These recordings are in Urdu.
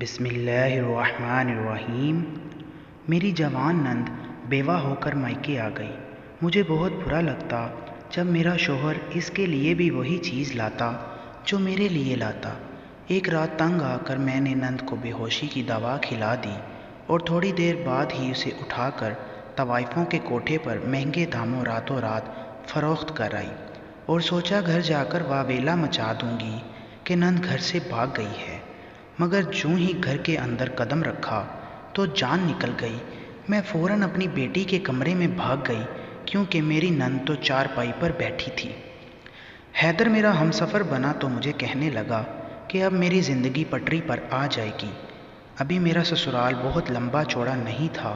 بسم اللہ الرحمن الرحیم۔ میری جوان نند بیوہ ہو کر مائکے آ گئی۔ مجھے بہت برا لگتا جب میرا شوہر اس کے لیے بھی وہی چیز لاتا جو میرے لیے لاتا۔ ایک رات تنگ آ کر میں نے نند کو بے ہوشی کی دوا کھلا دی اور تھوڑی دیر بعد ہی اسے اٹھا کر طوائفوں کے کوٹھے پر مہنگے داموں راتوں رات فروخت کر آئی اور سوچا گھر جا کر واویلا مچا دوں گی کہ نند گھر سے بھاگ گئی ہے، مگر جوں ہی گھر کے اندر قدم رکھا تو جان نکل گئی۔ میں فوراً اپنی بیٹی کے کمرے میں بھاگ گئی کیونکہ میری نند تو چارپائی پر بیٹھی تھی۔ حیدر میرا ہمسفر بنا تو مجھے کہنے لگا کہ اب میری زندگی پٹری پر آ جائے گی۔ ابھی میرا سسرال بہت لمبا چوڑا نہیں تھا،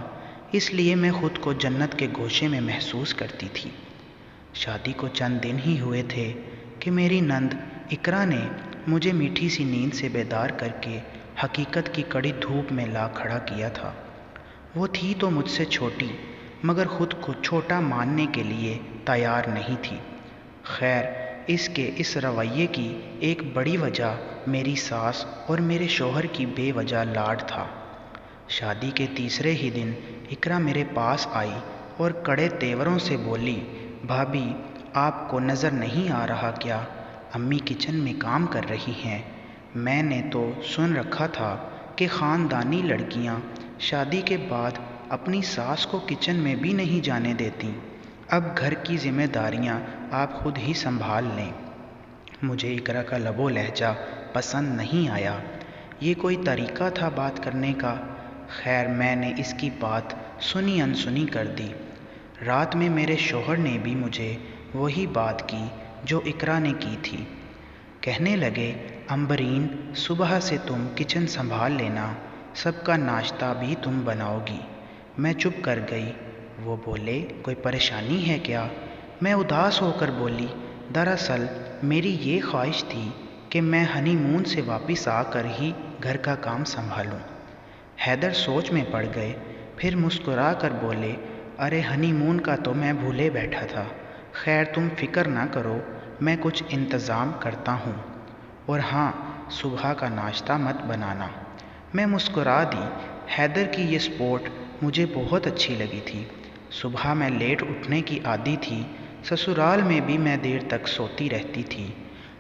اس لیے میں خود کو جنت کے گوشے میں محسوس کرتی تھی۔ شادی کو چند دن ہی ہوئے تھے کہ میری نند اقرا نے مجھے میٹھی سی نیند سے بیدار کر کے حقیقت کی کڑی دھوپ میں لا کھڑا کیا تھا۔ وہ تھی تو مجھ سے چھوٹی، مگر خود کو چھوٹا ماننے کے لیے تیار نہیں تھی۔ خیر، اس رویے کی ایک بڑی وجہ میری ساس اور میرے شوہر کی بے وجہ لاڈ تھا۔ شادی کے تیسرے ہی دن اقرا میرے پاس آئی اور کڑے تیوروں سے بولی، بھابھی آپ کو نظر نہیں آ رہا کیا؟ امی کچن میں کام کر رہی ہیں۔ میں نے تو سن رکھا تھا کہ خاندانی لڑکیاں شادی کے بعد اپنی ساس کو کچن میں بھی نہیں جانے دیتی۔ اب گھر کی ذمہ داریاں آپ خود ہی سنبھال لیں۔ مجھے اقرا کا لب و لہجہ پسند نہیں آیا۔ یہ کوئی طریقہ تھا بات کرنے کا؟ خیر، میں نے اس کی بات سنی انسنی کر دی۔ رات میں میرے شوہر نے بھی مجھے وہی بات کی جو اقرا نے کی تھی۔ کہنے لگے، امبرین، صبح سے تم کچن سنبھال لینا، سب کا ناشتہ بھی تم بناؤ گی۔ میں چپ کر گئی۔ وہ بولے، کوئی پریشانی ہے کیا؟ میں اداس ہو کر بولی، دراصل میری یہ خواہش تھی کہ میں ہنی مون سے واپس آ کر ہی گھر کا کام سنبھالوں۔ حیدر سوچ میں پڑ گئے، پھر مسکرا کر بولے، ارے ہنی مون کا تو میں بھولے بیٹھا تھا۔ خیر تم فکر نہ کرو، میں کچھ انتظام کرتا ہوں، اور ہاں، صبح کا ناشتہ مت بنانا۔ میں مسکرا دی۔ حیدر کی یہ سپورٹ مجھے بہت اچھی لگی تھی۔ صبح میں لیٹ اٹھنے کی عادی تھی، سسرال میں بھی میں دیر تک سوتی رہتی تھی،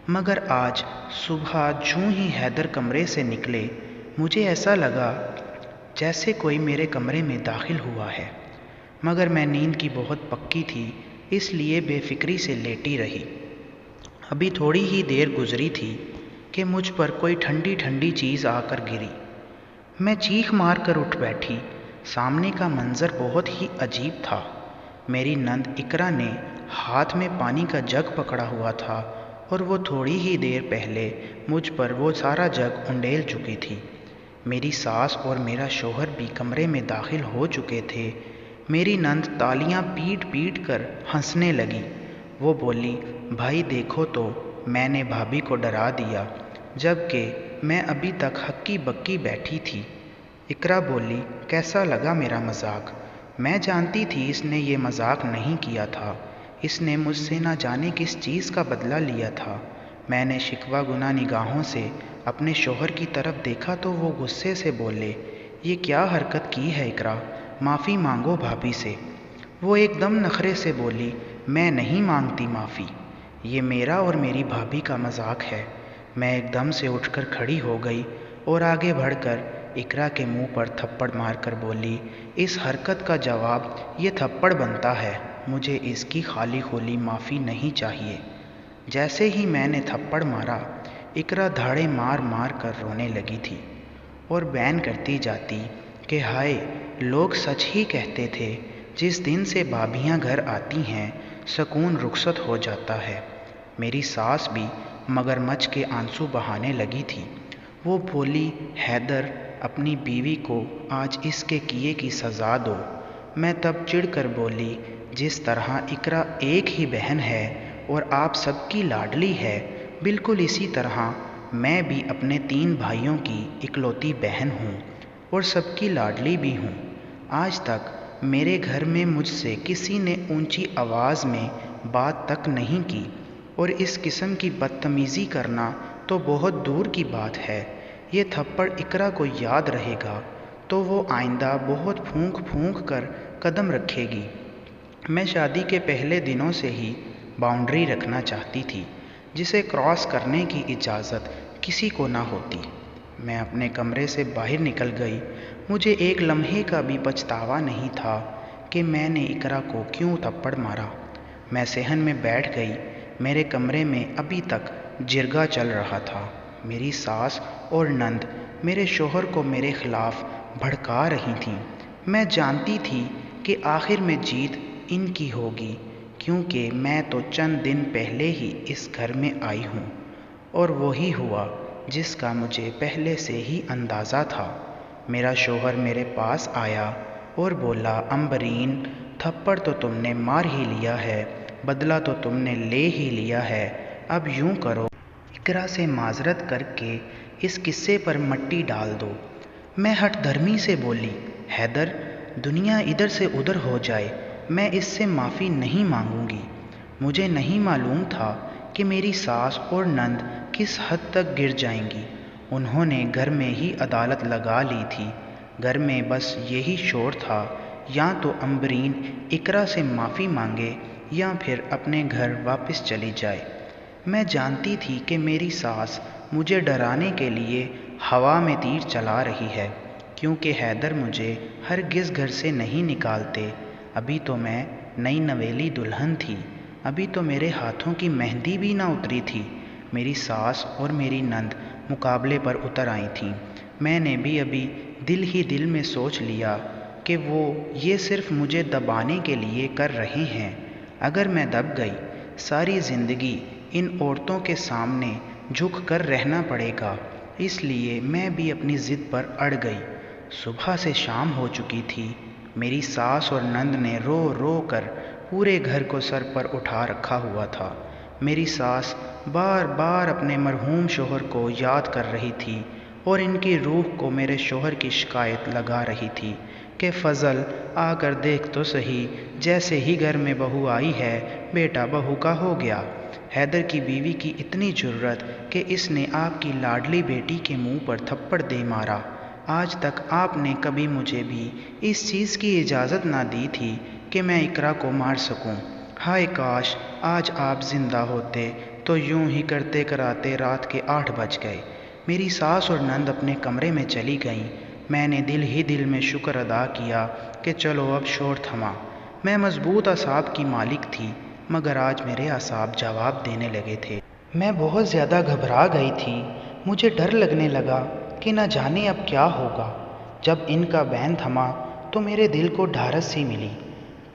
مگر آج صبح جوں ہی حیدر کمرے سے نکلے مجھے ایسا لگا جیسے کوئی میرے کمرے میں داخل ہوا ہے، مگر میں نیند کی بہت پکی تھی، اس لیے بے فکری سے لیٹی رہی۔ ابھی تھوڑی ہی دیر گزری تھی کہ مجھ پر کوئی ٹھنڈی ٹھنڈی چیز آ کر گری۔ میں چیخ مار کر اٹھ بیٹھی۔ سامنے کا منظر بہت ہی عجیب تھا۔ میری نند اقرا نے ہاتھ میں پانی کا جگ پکڑا ہوا تھا اور وہ تھوڑی ہی دیر پہلے مجھ پر وہ سارا جگ انڈیل چکی تھی۔ میری ساس اور میرا شوہر بھی کمرے میں داخل ہو چکے تھے۔ میری نند تالیاں پیٹ پیٹ کر ہنسنے لگی۔ وہ بولی، بھائی دیکھو تو، میں نے بھابھی کو ڈرا دیا، جبکہ میں ابھی تک ہکی بکی بیٹھی تھی۔ اقرا بولی، کیسا لگا میرا مذاق؟ میں جانتی تھی اس نے یہ مذاق نہیں کیا تھا، اس نے مجھ سے نہ جانے کس چیز کا بدلہ لیا تھا۔ میں نے شکوہ گناہ نگاہوں سے اپنے شوہر کی طرف دیکھا تو وہ غصے سے بولے، یہ کیا حرکت کی ہے اقرا؟ معافی مانگو بھابھی سے۔ وہ ایک دم نخرے سے بولی، میں نہیں مانگتی معافی، یہ میرا اور میری بھابھی کا مذاق ہے۔ میں ایک دم سے اٹھ کر کھڑی ہو گئی اور آگے بڑھ کر اقرا کے منہ پر تھپڑ مار کر بولی، اس حرکت کا جواب یہ تھپڑ بنتا ہے، مجھے اس کی خالی خولی معافی نہیں چاہیے۔ جیسے ہی میں نے تھپڑ مارا، اقرا دھاڑے مار مار کر رونے لگی تھی اور بین کرتی جاتی کہ ہائے، لوگ سچ ہی کہتے تھے، جس دن سے بھابھیاں گھر آتی ہیں سکون رخصت ہو جاتا ہے۔ میری ساس بھی مگرمچھ کے آنسو بہانے لگی تھی۔ وہ بولی، حیدر، اپنی بیوی کو آج اس کے کیے کی سزا دو۔ میں تب چڑ کر بولی، جس طرح اقرا ایک ہی بہن ہے اور آپ سب کی لاڈلی ہے، بالکل اسی طرح میں بھی اپنے 3 بھائیوں کی اکلوتی بہن ہوں اور سب کی لاڈلی بھی ہوں۔ آج تک میرے گھر میں مجھ سے کسی نے اونچی آواز میں بات تک نہیں کی، اور اس قسم کی بدتمیزی کرنا تو بہت دور کی بات ہے۔ یہ تھپڑ اقرا کو یاد رہے گا تو وہ آئندہ بہت پھونک پھونک کر قدم رکھے گی۔ میں شادی کے پہلے دنوں سے ہی باؤنڈری رکھنا چاہتی تھی جسے کراس کرنے کی اجازت کسی کو نہ ہوتی۔ میں اپنے کمرے سے باہر نکل گئی۔ مجھے ایک لمحے کا بھی پچھتاوا نہیں تھا کہ میں نے اقرا کو کیوں تھپڑ مارا۔ میں صحن میں بیٹھ گئی۔ میرے کمرے میں ابھی تک جرگہ چل رہا تھا۔ میری ساس اور نند میرے شوہر کو میرے خلاف بھڑکا رہی تھیں۔ میں جانتی تھی کہ آخر میں جیت ان کی ہوگی، کیونکہ میں تو چند دن پہلے ہی اس گھر میں آئی ہوں، اور وہی ہوا جس کا مجھے پہلے سے ہی اندازہ تھا۔ میرا شوہر میرے پاس آیا اور بولا، امبرین، تھپڑ تو تم نے مار ہی لیا ہے، بدلہ تو تم نے لے ہی لیا ہے، اب یوں کرو، اقرا سے معذرت کر کے اس قصے پر مٹی ڈال دو۔ میں ہٹ دھرمی سے بولی، حیدر، دنیا ادھر سے ادھر ہو جائے، میں اس سے معافی نہیں مانگوں گی۔ مجھے نہیں معلوم تھا کہ میری ساس اور نند کس حد تک گر جائیں گی۔ انہوں نے گھر میں ہی عدالت لگا لی تھی۔ گھر میں بس یہی شور تھا، یا تو امبرین اقرا سے معافی مانگے یا پھر اپنے گھر واپس چلی جائے۔ میں جانتی تھی کہ میری ساس مجھے ڈرانے کے لیے ہوا میں تیر چلا رہی ہے، کیونکہ حیدر مجھے ہرگز گھر سے نہیں نکالتے۔ ابھی تو میں نئی نویلی دلہن تھی، ابھی تو میرے ہاتھوں کی مہندی بھی نہ اتری تھی۔ میری ساس اور میری نند مقابلے پر اتر آئی تھیں۔ میں نے بھی ابھی دل ہی دل میں سوچ لیا کہ وہ یہ صرف مجھے دبانے کے لیے کر رہے ہیں۔ اگر میں دب گئی، ساری زندگی ان عورتوں کے سامنے جھک کر رہنا پڑے گا، اس لیے میں بھی اپنی ضد پر اڑ گئی۔ صبح سے شام ہو چکی تھی۔ میری ساس اور نند نے رو رو کر پورے گھر کو سر پر اٹھا رکھا ہوا تھا۔ میری ساس بار بار اپنے مرحوم شوہر کو یاد کر رہی تھی اور ان کی روح کو میرے شوہر کی شکایت لگا رہی تھی کہ فضل، آ کر دیکھ تو صحیح، جیسے ہی گھر میں بہو آئی ہے، بیٹا بہو کا ہو گیا۔ حیدر کی بیوی کی اتنی جرأت کہ اس نے آپ کی لاڈلی بیٹی کے منہ پر تھپڑ دے مارا۔ آج تک آپ نے کبھی مجھے بھی اس چیز کی اجازت نہ دی تھی کہ میں اقرا کو مار سکوں۔ ہائے کاش آج آپ زندہ ہوتے تو یوں ہی کرتے کراتے رات کے 8 بج گئے۔ میری ساس اور نند اپنے کمرے میں چلی گئیں۔ میں نے دل ہی دل میں شکر ادا کیا کہ چلو اب شور تھما۔ میں مضبوط اعصاب کی مالک تھی، مگر آج میرے اعصاب جواب دینے لگے تھے۔ میں بہت زیادہ گھبرا گئی تھی۔ مجھے ڈر لگنے لگا کہ نہ جانے اب کیا ہوگا۔ جب ان کا بین تھما تو میرے دل کو ڈھارس سی ملی۔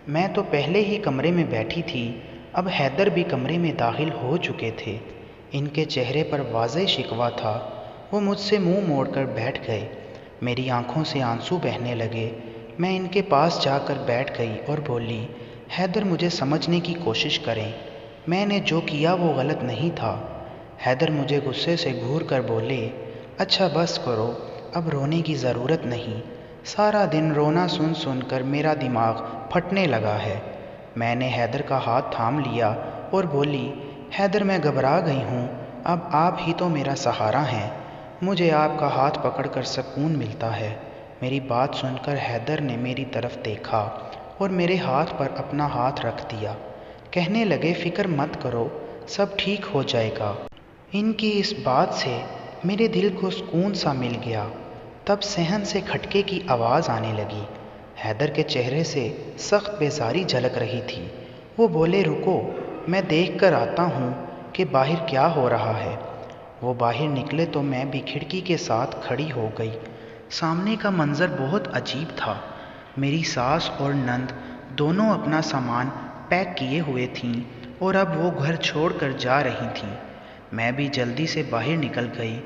میں تو پہلے ہی کمرے میں بیٹھی تھی، اب حیدر بھی کمرے میں داخل ہو چکے تھے۔ ان کے چہرے پر واضح شکوہ تھا۔ وہ مجھ سے منہ موڑ کر بیٹھ گئے۔ میری آنکھوں سے آنسو بہنے لگے۔ میں ان کے پاس جا کر بیٹھ گئی اور بولی، حیدر، مجھے سمجھنے کی کوشش کریں، میں نے جو کیا وہ غلط نہیں تھا۔ حیدر مجھے غصے سے گھور کر بولے، اچھا بس کرو، اب رونے کی ضرورت نہیں، سارا دن رونا سن سن کر میرا دماغ پھٹنے لگا ہے۔ میں نے حیدر کا ہاتھ تھام لیا اور بولی، حیدر، میں گھبرا گئی ہوں، اب آپ ہی تو میرا سہارا ہیں، مجھے آپ کا ہاتھ پکڑ کر سکون ملتا ہے۔ میری بات سن کر حیدر نے میری طرف دیکھا اور میرے ہاتھ پر اپنا ہاتھ رکھ دیا۔ کہنے لگے، فکر مت کرو، سب ٹھیک ہو جائے گا۔ ان کی اس بات سے میرے دل کو سکون سا مل گیا۔ تب صحن سے کھٹکے کی آواز آنے لگی۔ حیدر کے چہرے سے سخت بیزاری جھلک رہی تھی۔ وہ بولے، رکو، میں دیکھ کر آتا ہوں کہ باہر کیا ہو رہا ہے۔ وہ باہر نکلے تو میں بھی کھڑکی کے ساتھ کھڑی ہو گئی۔ سامنے کا منظر بہت عجیب تھا۔ میری ساس اور نند دونوں اپنا سامان پیک کیے ہوئے تھیں اور اب وہ گھر چھوڑ کر جا رہی تھیں۔ میں بھی جلدی سے باہر نکل گئی۔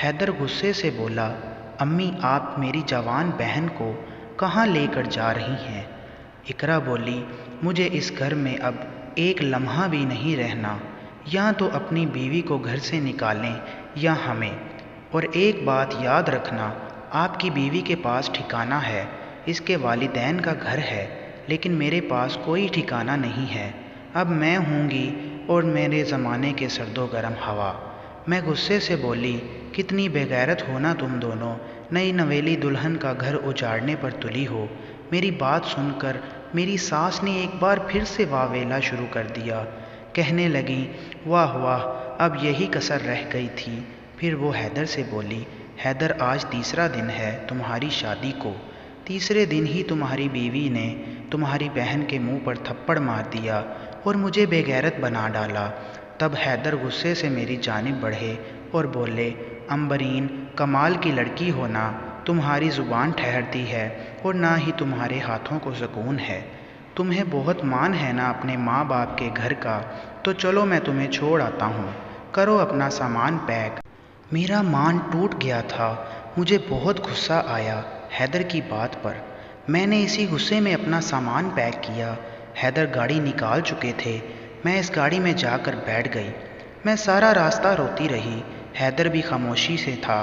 حیدر غصے سے بولا، امی، آپ میری جوان بہن کو کہاں لے کر جا رہی ہیں؟ اقرا بولی، مجھے اس گھر میں اب ایک لمحہ بھی نہیں رہنا، یا تو اپنی بیوی کو گھر سے نکالیں یا ہمیں۔ اور ایک بات یاد رکھنا، آپ کی بیوی کے پاس ٹھکانہ ہے، اس کے والدین کا گھر ہے، لیکن میرے پاس کوئی ٹھکانہ نہیں ہے۔ اب میں ہوں گی اور میرے زمانے کے سرد و گرم ہوا۔ میں غصے سے بولی، کتنی بے غیرت ہو نا تم دونوں، نئی نویلی دلہن کا گھر اجاڑنے پر تلی ہو۔ میری بات سن کر میری ساس نے ایک بار پھر سے واویلا شروع کر دیا۔ کہنے لگیں، واہ واہ، اب یہی کسر رہ گئی تھی۔ پھر وہ حیدر سے بولی، حیدر آج تیسرا دن ہے تمہاری شادی کو، تیسرے دن ہی تمہاری بیوی نے تمہاری بہن کے منہ پر تھپڑ مار دیا اور مجھے بے غیرت بنا ڈالا۔ تب حیدر غصے سے میری جانب بڑھے اور بولے، امبرین، کمال کی لڑکی ہونا، تمہاری زبان ٹھہرتی ہے اور نہ ہی تمہارے ہاتھوں کو سکون ہے۔ تمہیں بہت مان ہے نا اپنے ماں باپ کے گھر کا، تو چلو میں تمہیں چھوڑ آتا ہوں، کرو اپنا سامان پیک۔ میرا مان ٹوٹ گیا تھا، مجھے بہت غصہ آیا حیدر کی بات پر۔ میں نے اسی غصے میں اپنا سامان پیک کیا۔ حیدر گاڑی نکال چکے تھے، میں اس گاڑی میں جا کر بیٹھ گئی۔ میں سارا راستہ روتی رہی، حیدر بھی خاموشی سے تھا۔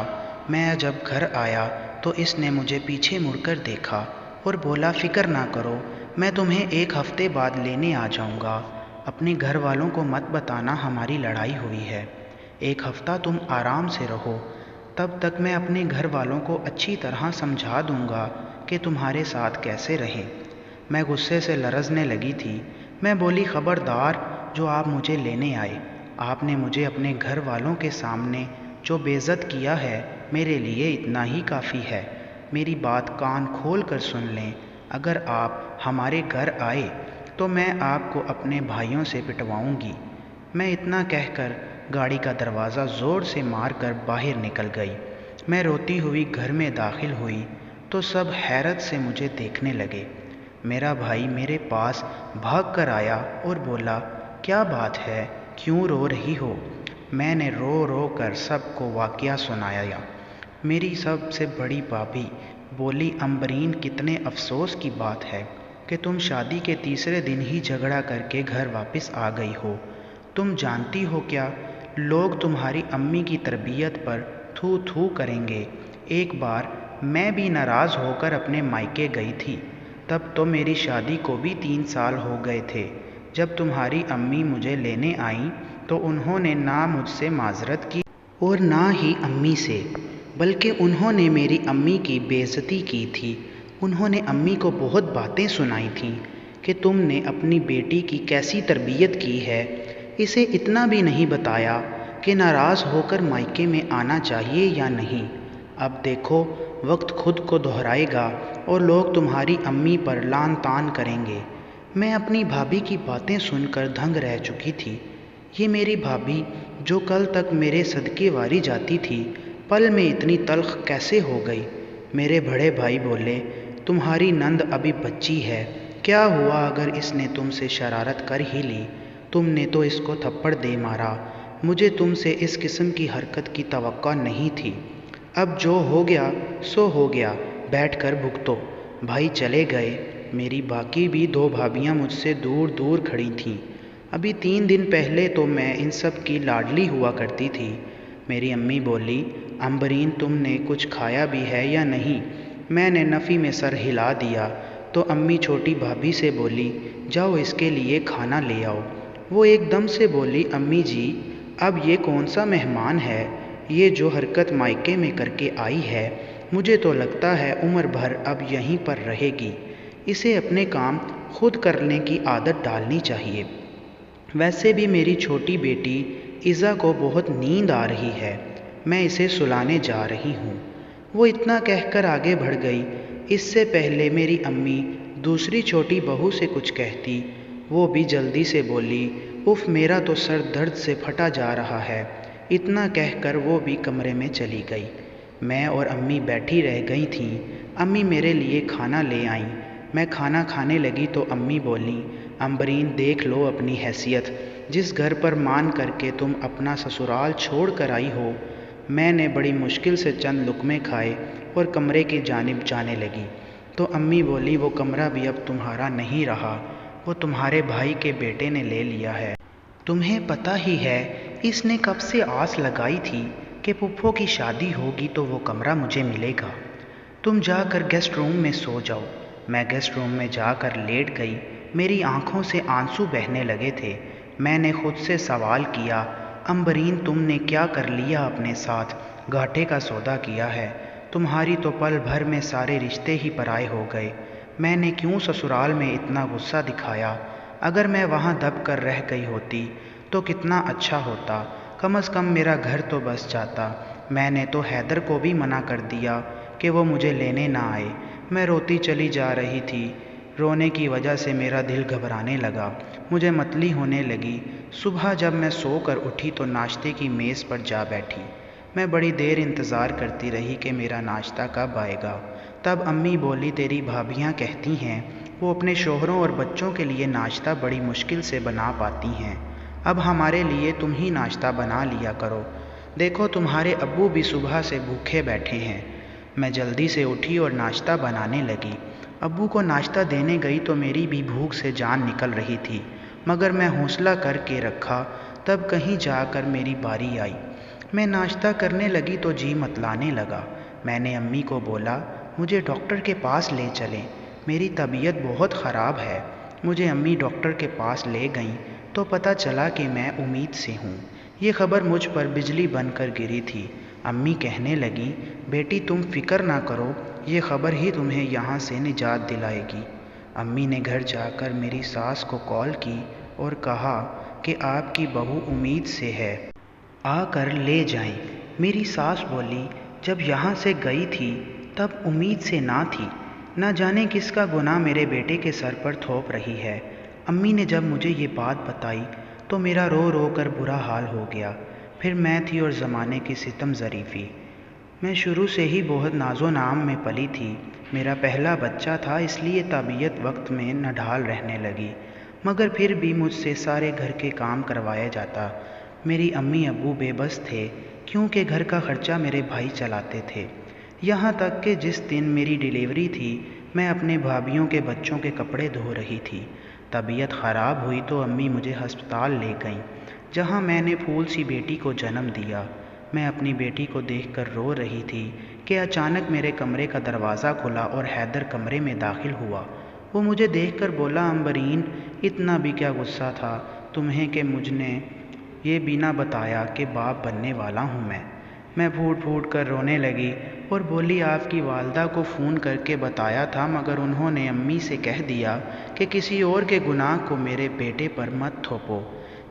میں جب گھر آیا تو اس نے مجھے پیچھے مڑ کر دیکھا اور بولا، فکر نہ کرو، میں تمہیں ایک ہفتے بعد لینے آ جاؤں گا۔ اپنے گھر والوں کو مت بتانا ہماری لڑائی ہوئی ہے، ایک ہفتہ تم آرام سے رہو، تب تک میں اپنے گھر والوں کو اچھی طرح سمجھا دوں گا کہ تمہارے ساتھ کیسے رہیں۔ میں غصے سے لرزنے لگی تھی۔ میں بولی، خبردار، جو آپ مجھے لینے آئے، آپ نے مجھے اپنے گھر والوں کے سامنے جو بے عزت کیا ہے، میرے لیے اتنا ہی کافی ہے۔ میری بات کان کھول کر سن لیں، اگر آپ ہمارے گھر آئے تو میں آپ کو اپنے بھائیوں سے پٹواؤں گی۔ میں اتنا کہہ کر گاڑی کا دروازہ زور سے مار کر باہر نکل گئی۔ میں روتی ہوئی گھر میں داخل ہوئی تو سب حیرت سے مجھے دیکھنے لگے۔ میرا بھائی میرے پاس بھاگ کر آیا اور بولا، کیا بات ہے، کیوں رو رہی ہو؟ میں نے رو رو کر سب کو واقعہ سنایا۔ میری سب سے بڑی بھابھی بولی، امبرین، کتنے افسوس کی بات ہے کہ تم شادی کے تیسرے دن ہی جھگڑا کر کے گھر واپس آ گئی ہو۔ تم جانتی ہو کیا، لوگ تمہاری امی کی تربیت پر تھو تھو کریں گے۔ ایک بار میں بھی ناراض ہو کر اپنے مائکے گئی تھی، تب تو میری شادی کو بھی 3 سال ہو گئے تھے۔ جب تمہاری امی مجھے لینے آئیں تو انہوں نے نہ مجھ سے معذرت کی اور نہ ہی امی سے، بلکہ انہوں نے میری امی کی بے عزتی کی تھی۔ انہوں نے امی کو بہت باتیں سنائی تھیں کہ تم نے اپنی بیٹی کی کیسی تربیت کی ہے، اسے اتنا بھی نہیں بتایا کہ ناراض ہو کر مائکے میں آنا چاہیے یا نہیں۔ اب دیکھو، وقت خود کو دہرائے گا اور لوگ تمہاری امی پر لان تان کریں گے۔ میں اپنی بھابھی کی باتیں سن کر دنگ رہ چکی تھی۔ یہ میری بھابھی جو کل تک میرے صدقے واری جاتی تھی، پل میں اتنی تلخ کیسے ہو گئی؟ میرے بڑے بھائی بولے، تمہاری نند ابھی بچی ہے، کیا ہوا اگر اس نے تم سے شرارت کر ہی لی؟ تم نے تو اس کو تھپڑ دے مارا۔ مجھے تم سے اس قسم کی حرکت کی توقع نہیں تھی۔ اب جو ہو گیا سو ہو گیا، بیٹھ کر بھگتو۔ بھائی چلے گئے، میری باقی بھی 2 بھابھیاں مجھ سے دور دور کھڑی تھیں۔ ابھی 3 دن پہلے تو میں ان سب کی لاڈلی ہوا کرتی تھی۔ میری امی بولی، امبرین، تم نے کچھ کھایا بھی ہے یا نہیں؟ میں نے نفی میں سر ہلا دیا تو امی چھوٹی بھابھی سے بولی، جاؤ اس کے لیے کھانا لے آؤ۔ وہ ایک دم سے بولی، امی جی، اب یہ کون سا مہمان ہے؟ یہ جو حرکت مائکے میں کر کے آئی ہے، مجھے تو لگتا ہے عمر بھر اب یہیں پر رہے گی۔ اسے اپنے کام خود کرنے کی عادت ڈالنی چاہیے۔ ویسے بھی میری چھوٹی بیٹی عزا کو بہت نیند آ رہی ہے، میں اسے سلانے جا رہی ہوں۔ وہ اتنا کہہ کر آگے بڑھ گئی۔ اس سے پہلے میری امی دوسری چھوٹی بہو سے کچھ کہتی، وہ بھی جلدی سے بولی، اف، میرا تو سر درد سے پھٹا جا رہا ہے۔ اتنا کہہ کر وہ بھی کمرے میں چلی گئی۔ میں اور امی بیٹھی رہ گئی تھیں۔ امی میرے لیے کھانا لے آئیں۔ میں کھانا کھانے لگی تو امی بولیں، امبرین، دیکھ لو اپنی حیثیت، جس گھر پر مان کر کے تم اپنا سسرال چھوڑ کر آئی ہو۔ میں نے بڑی مشکل سے چند لقمے کھائے اور کمرے کی جانب جانے لگی تو امی بولی، وہ کمرہ بھی اب تمہارا نہیں رہا، وہ تمہارے بھائی کے بیٹے نے لے لیا ہے۔ تمہیں پتہ ہی ہے اس نے کب سے آس لگائی تھی کہ پھپھو کی شادی ہوگی تو وہ کمرہ مجھے ملے گا۔ تم جا کر گیسٹ روم میں سو جاؤ۔ میں گیسٹ روم میں جا کر لیٹ گئی۔ میری آنکھوں سے آنسو بہنے لگے تھے۔ میں نے خود سے سوال کیا، امبرین تم نے کیا کر لیا اپنے ساتھ؟ گھاٹے کا سودا کیا ہے؟ تمہاری تو پل بھر میں سارے رشتے ہی پرائے ہو گئے۔ میں نے کیوں سسرال میں اتنا غصہ دکھایا؟ اگر میں وہاں دب کر رہ گئی ہوتی تو کتنا اچھا ہوتا، کم از کم میرا گھر تو بس جاتا۔ میں نے تو حیدر کو بھی منع کر دیا کہ وہ مجھے لینے نہ آئے۔ میں روتی چلی جا رہی تھی، رونے کی وجہ سے میرا دل گھبرانے لگا، مجھے متلی ہونے لگی۔ صبح جب میں سو کر اٹھی تو ناشتے کی میز پر جا بیٹھی۔ میں بڑی دیر انتظار کرتی رہی کہ میرا ناشتہ کب آئے گا۔ تب امی بولی، تیری بھابیاں کہتی ہیں وہ اپنے شوہروں اور بچوں کے لیے ناشتہ بڑی مشکل سے بنا پاتی ہیں، اب ہمارے لیے تم ہی ناشتہ بنا لیا کرو، دیکھو تمہارے ابو بھی صبح سے بھوکے بیٹھے ہیں۔ میں جلدی سے اٹھی اور ناشتہ بنانے لگی۔ ابو کو ناشتہ دینے گئی تو میری بھی بھوک سے جان نکل رہی تھی، مگر میں حوصلہ کر کے رکھا۔ تب کہیں جا کر میری باری آئی۔ میں ناشتہ کرنے لگی تو جی متلانے لگا۔ میں نے امی کو بولا، مجھے ڈاکٹر کے پاس لے چلیں، میری طبیعت بہت خراب ہے۔ مجھے امی ڈاکٹر کے پاس لے گئیں تو پتہ چلا کہ میں امید سے ہوں۔ یہ خبر مجھ پر بجلی بن کر گری تھی۔ امی کہنے لگیں، بیٹی تم فکر نہ کرو، یہ خبر ہی تمہیں یہاں سے نجات دلائے گی۔ امی نے گھر جا کر میری ساس کو کال کی اور کہا کہ آپ کی بہو امید سے ہے، آ کر لے جائیں۔ میری ساس بولی، جب یہاں سے گئی تھی تب امید سے نہ تھی، نہ جانے کس کا گناہ میرے بیٹے کے سر پر تھوپ رہی ہے۔ امی نے جب مجھے یہ بات بتائی تو میرا رو رو کر برا حال ہو گیا۔ پھر میں تھی اور زمانے کی ستم ظریفی۔ میں شروع سے ہی بہت ناز و نام میں پلی تھی، میرا پہلا بچہ تھا، اس لیے طبیعت وقت میں نڈھال رہنے لگی، مگر پھر بھی مجھ سے سارے گھر کے کام کروایا جاتا۔ میری امی ابو بے بس تھے کیونکہ گھر کا خرچہ میرے بھائی چلاتے تھے، یہاں تک کہ جس دن میری ڈیلیوری تھی میں اپنے بھابھیوں کے بچوں کے کپڑے دھو رہی تھی۔ طبیعت خراب ہوئی تو امی مجھے ہسپتال لے گئیں، جہاں میں نے پھول سی بیٹی کو جنم دیا۔ میں اپنی بیٹی کو دیکھ کر رو رہی تھی کہ اچانک میرے کمرے کا دروازہ کھلا اور حیدر کمرے میں داخل ہوا۔ وہ مجھے دیکھ کر بولا، امبرین اتنا بھی کیا غصہ تھا تمہیں کہ مجھ نے یہ بھی نہ بتایا کہ باپ بننے والا ہوں میں۔ میں پھوٹ پھوٹ کر رونے لگی اور بولی، آپ کی والدہ کو فون کر کے بتایا تھا، مگر انہوں نے امی سے کہہ دیا کہ کسی اور کے گناہ کو میرے بیٹے پر مت تھوپو۔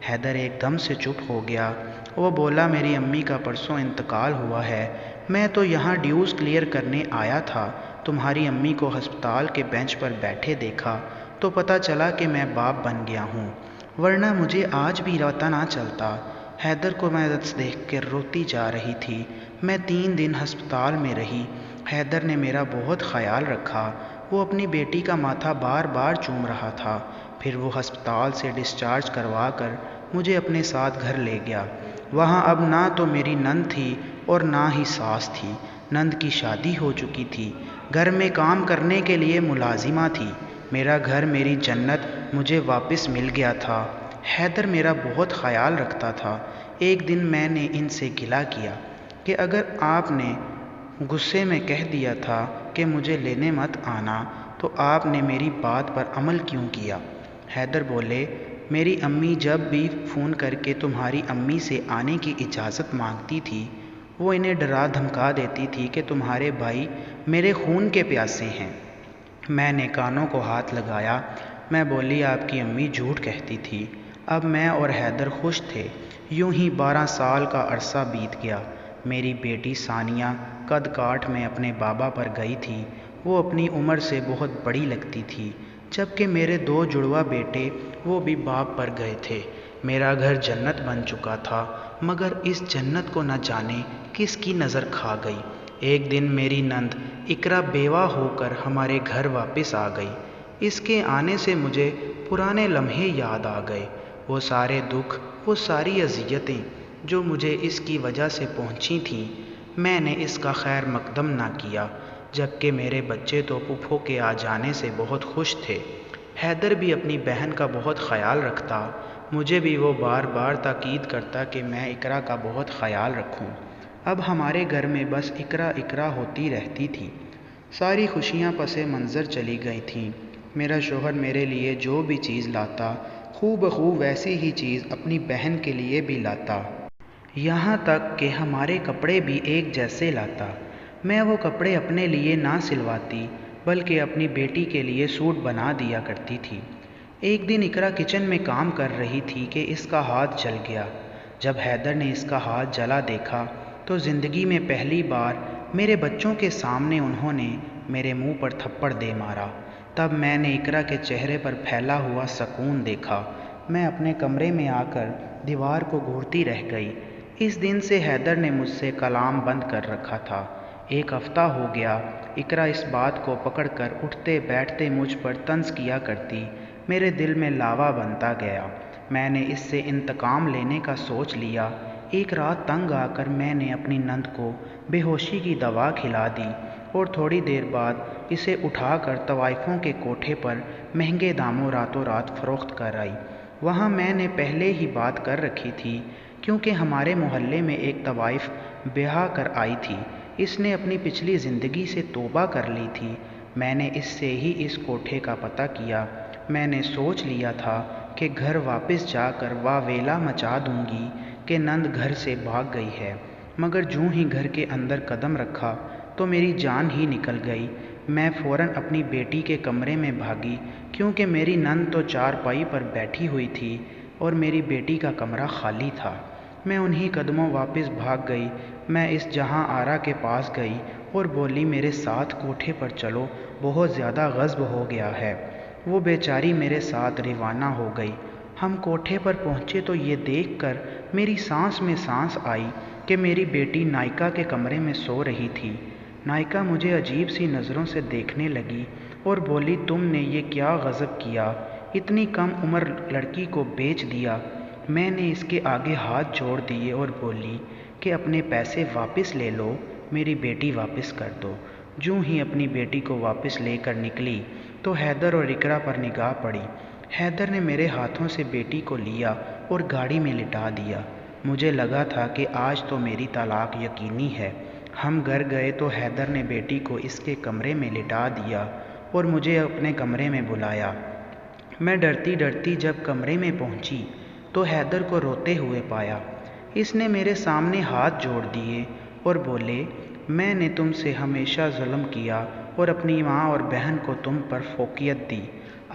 حیدر ایک دم سے چپ ہو گیا۔ وہ بولا، میری امی کا پرسوں انتقال ہوا ہے، میں تو یہاں ڈیوز کلیئر کرنے آیا تھا، تمہاری امی کو ہسپتال کے بینچ پر بیٹھے دیکھا تو پتہ چلا کہ میں باپ بن گیا ہوں، ورنہ مجھے آج بھی پتہ نہ چلتا۔ حیدر کو میں دیکھ کر روتی جا رہی تھی۔ میں 3 دن ہسپتال میں رہی۔ حیدر نے میرا بہت خیال رکھا، وہ اپنی بیٹی کا ماتھا بار بار چوم رہا تھا۔ پھر وہ ہسپتال سے ڈسچارج کروا کر مجھے اپنے ساتھ گھر لے گیا۔ وہاں اب نہ تو میری نند تھی اور نہ ہی ساس تھی، نند کی شادی ہو چکی تھی، گھر میں کام کرنے کے لیے ملازمہ تھی، میرا گھر میری جنت مجھے واپس مل گیا تھا۔ حیدر میرا بہت خیال رکھتا تھا۔ ایک دن میں نے ان سے گلہ کیا کہ اگر آپ نے غصے میں کہہ دیا تھا کہ مجھے لینے مت آنا تو آپ نے میری بات پر عمل کیوں کیا؟ حیدر بولے، میری امی جب بھی فون کر کے تمہاری امی سے آنے کی اجازت مانگتی تھی وہ انہیں ڈرا دھمکا دیتی تھی کہ تمہارے بھائی میرے خون کے پیاسے ہیں۔ میں نے کانوں کو ہاتھ لگایا۔ میں بولی، آپ کی امی جھوٹ کہتی تھی۔ اب میں اور حیدر خوش تھے۔ یوں ہی 12 سال کا عرصہ بیت گیا۔ میری بیٹی ثانیہ قد کاٹ میں اپنے بابا پر گئی تھی، وہ اپنی عمر سے بہت بڑی لگتی تھی، جبکہ میرے 2 جڑواں بیٹے وہ بھی باپ پر گئے تھے۔ میرا گھر جنت بن چکا تھا، مگر اس جنت کو نہ جانے کس کی نظر کھا گئی۔ ایک دن میری نند اقرا بیوہ ہو کر ہمارے گھر واپس آ گئی۔ اس کے آنے سے مجھے پرانے لمحے یاد آ گئے، وہ سارے دکھ، وہ ساری اذیتیں جو مجھے اس کی وجہ سے پہنچی تھیں۔ میں نے اس کا خیر مقدم نہ کیا، جبکہ میرے بچے تو پھپھو کے آ جانے سے بہت خوش تھے۔ حیدر بھی اپنی بہن کا بہت خیال رکھتا، مجھے بھی وہ بار بار تاکید کرتا کہ میں اقرا کا بہت خیال رکھوں۔ اب ہمارے گھر میں بس اقرا اقرا ہوتی رہتی تھی۔ ساری خوشیاں پس منظر چلی گئی تھیں۔ میرا شوہر میرے لیے جو بھی چیز لاتا خوب بخوب ویسی ہی چیز اپنی بہن کے لیے بھی لاتا۔ یہاں تک کہ ہمارے کپڑے بھی ایک جیسے لاتا۔ میں وہ کپڑے اپنے لیے نہ سلواتی بلکہ اپنی بیٹی کے لیے سوٹ بنا دیا کرتی تھی۔ ایک دن اقرا کچن میں کام کر رہی تھی کہ اس کا ہاتھ جل گیا۔ جب حیدر نے اس کا ہاتھ جلا دیکھا تو زندگی میں پہلی بار میرے بچوں کے سامنے انہوں نے میرے منہ پر تھپڑ دے مارا۔ تب میں نے اقرا کے چہرے پر پھیلا ہوا سکون دیکھا۔ میں اپنے کمرے میں آ کر دیوار کو گھورتی رہ گئی۔ اس دن سے حیدر نے مجھ سے کلام بند کر رکھا تھا۔ ایک ہفتہ ہو گیا اقرا اس بات کو پکڑ کر اٹھتے بیٹھتے مجھ پر طنز کیا کرتی۔ میرے دل میں لاوا بنتا گیا۔ میں نے اس سے انتقام لینے کا سوچ لیا۔ ایک رات تنگ آ کر میں نے اپنی نند کو بے ہوشی کی دوا کھلا دی اور تھوڑی دیر بعد اسے اٹھا کر طوائفوں کے کوٹھے پر مہنگے داموں راتوں رات فروخت کر آئی۔ وہاں میں نے پہلے ہی بات کر رکھی تھی کیونکہ ہمارے محلے میں ایک طوائف بیاہ کر آئی تھی۔ اس نے اپنی پچھلی زندگی سے توبہ کر لی تھی۔ میں نے اس سے ہی اس کوٹھے کا پتہ کیا۔ میں نے سوچ لیا تھا کہ گھر واپس جا کر واویلا مچا دوں گی کہ نند گھر سے بھاگ گئی ہے، مگر جوں ہی گھر کے اندر قدم رکھا تو میری جان ہی نکل گئی۔ میں فوراً اپنی بیٹی کے کمرے میں بھاگی کیونکہ میری نند تو چارپائی پر بیٹھی ہوئی تھی اور میری بیٹی کا کمرہ خالی تھا۔ میں انہی قدموں واپس بھاگ گئی۔ میں اس جہاں آرا کے پاس گئی اور بولی میرے ساتھ کوٹھے پر چلو، بہت زیادہ غضب ہو گیا ہے۔ وہ بیچاری میرے ساتھ روانہ ہو گئی۔ ہم کوٹھے پر پہنچے تو یہ دیکھ کر میری سانس میں سانس آئی کہ میری بیٹی نائکا کے کمرے میں سو رہی تھی۔ نائکا مجھے عجیب سی نظروں سے دیکھنے لگی اور بولی تم نے یہ کیا غضب کیا، اتنی کم عمر لڑکی کو بیچ دیا۔ میں نے اس کے آگے ہاتھ جوڑ دیے اور بولی کہ اپنے پیسے واپس لے لو، میری بیٹی واپس کر دو۔ جوں ہی اپنی بیٹی کو واپس لے کر نکلی تو حیدر اور اقرا پر نگاہ پڑی۔ حیدر نے میرے ہاتھوں سے بیٹی کو لیا اور گاڑی میں لٹا دیا۔ مجھے لگا تھا کہ آج تو میری طلاق یقینی ہے۔ ہم گھر گئے تو حیدر نے بیٹی کو اس کے کمرے میں لٹا دیا اور مجھے اپنے کمرے میں بلایا۔ میں ڈرتی ڈرتی جب کمرے میں پہنچی تو حیدر کو روتے ہوئے پایا۔ اس نے میرے سامنے ہاتھ جوڑ دیے اور بولے میں نے تم سے ہمیشہ ظلم کیا اور اپنی ماں اور بہن کو تم پر فوقیت دی۔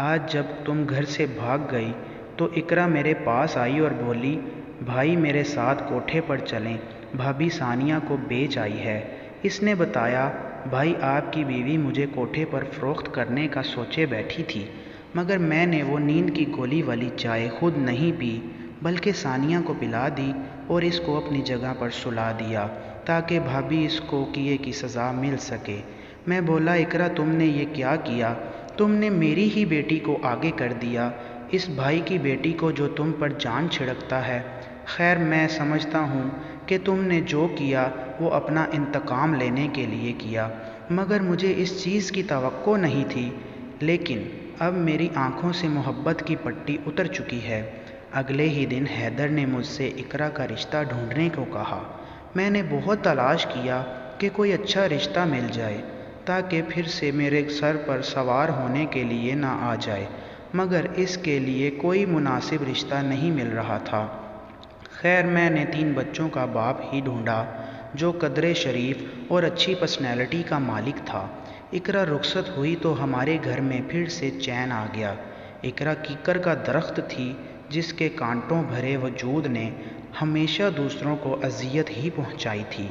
آج جب تم گھر سے بھاگ گئی تو اقرا میرے پاس آئی اور بولی بھائی میرے ساتھ کوٹھے پر چلیں، بھابھی ثانیہ کو بیچ آئی ہے۔ اس نے بتایا بھائی آپ کی بیوی مجھے کوٹھے پر فروخت کرنے کا سوچے بیٹھی تھی، مگر میں نے وہ نیند کی گولی والی چائے خود نہیں پی بلکہ ثانیہ کو پلا دی اور اس کو اپنی جگہ پر سلا دیا تاکہ بھابھی اس کو کیے کی سزا مل سکے۔ میں بولا اقرا تم نے یہ کیا کیا، تم نے میری ہی بیٹی کو آگے کر دیا، اس بھائی کی بیٹی کو جو تم پر جان چھڑکتا ہے۔ خیر میں سمجھتا ہوں کہ تم نے جو کیا وہ اپنا انتقام لینے کے لیے کیا، مگر مجھے اس چیز کی توقع نہیں تھی۔ لیکن اب میری آنکھوں سے محبت کی پٹی اتر چکی ہے۔ اگلے ہی دن حیدر نے مجھ سے اقرا کا رشتہ ڈھونڈنے کو کہا۔ میں نے بہت تلاش کیا کہ کوئی اچھا رشتہ مل جائے تاکہ پھر سے میرے سر پر سوار ہونے کے لیے نہ آ جائے، مگر اس کے لیے کوئی مناسب رشتہ نہیں مل رہا تھا۔ خیر میں نے 3 بچوں کا باپ ہی ڈھونڈا جو قدر شریف اور اچھی پرسنالٹی کا مالک تھا۔ اقرا رخصت ہوئی تو ہمارے گھر میں پھر سے چین آ گیا۔ اقرا کیکر کا درخت تھی جس کے کانٹوں بھرے وجود نے ہمیشہ دوسروں کو اذیت ہی پہنچائی تھی۔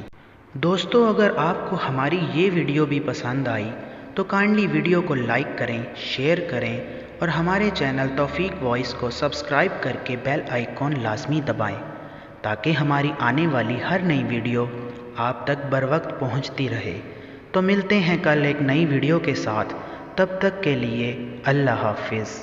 دوستو اگر آپ کو ہماری یہ ویڈیو بھی پسند آئی تو کائنڈلی ویڈیو کو لائک کریں، شیئر کریں اور ہمارے چینل توفیق وائس کو سبسکرائب کر کے بیل آئیکن لازمی دبائیں تاکہ ہماری آنے والی ہر نئی ویڈیو آپ تک بروقت پہنچتی رہے۔ تو ملتے ہیں کل ایک نئی ویڈیو کے ساتھ، تب تک کے لیے اللہ حافظ۔